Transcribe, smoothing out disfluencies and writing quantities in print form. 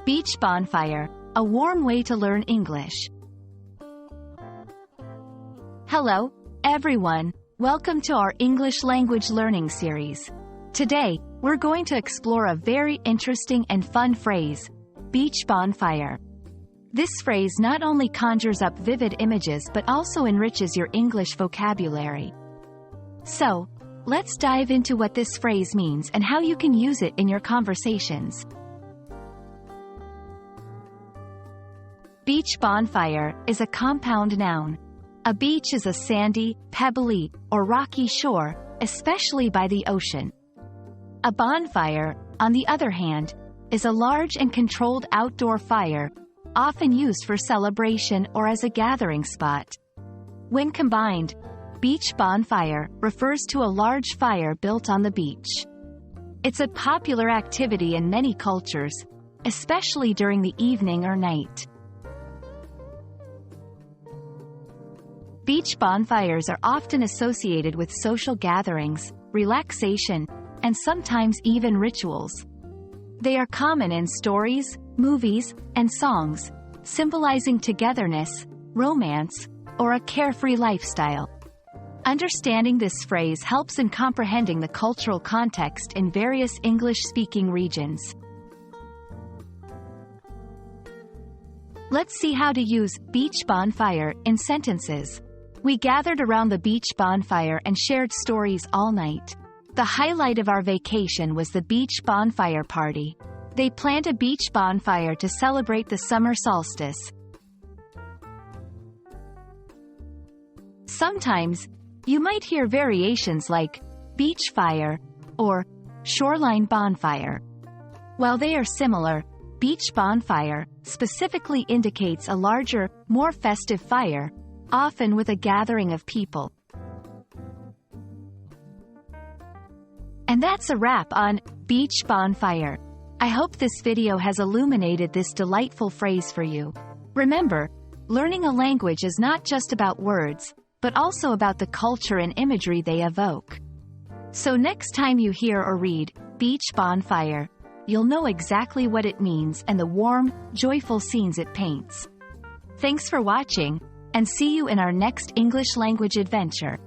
Beach bonfire, a warm way to learn English. Hello, everyone. Welcome to our English language learning series. Today, we're going to explore a very interesting and fun phrase, beach bonfire. This phrase not only conjures up vivid images but also enriches your English vocabulary. So, let's dive into what this phrase means and how you can use it in your conversations. Beach bonfire is a compound noun. A beach is a sandy, pebbly, or rocky shore, especially by the ocean. A bonfire, on the other hand, is a large and controlled outdoor fire, often used for celebration or as a gathering spot. When combined, beach bonfire refers to a large fire built on the beach. It's a popular activity in many cultures, especially during the evening or night. Beach bonfires are often associated with social gatherings, relaxation, and sometimes even rituals. They are common in stories, movies, and songs, symbolizing togetherness, romance, or a carefree lifestyle. Understanding this phrase helps in comprehending the cultural context in various English-speaking regions. Let's see how to use beach bonfire in sentences. We gathered around the beach bonfire and shared stories all night. The highlight of our vacation was the beach bonfire party. They planned a beach bonfire to celebrate the summer solstice. Sometimes, you might hear variations like beach fire or shoreline bonfire. While they are similar, beach bonfire specifically indicates a larger, more festive fire, often with a gathering of people. And that's a wrap on beach bonfire. I hope this video has illuminated this delightful phrase for you. Remember, learning a language is not just about words, but also about the culture and imagery they evoke. So next time you hear or read beach bonfire, you'll know exactly what it means and the warm, joyful scenes it paints. Thanks for watching, and see you in our next English language adventure.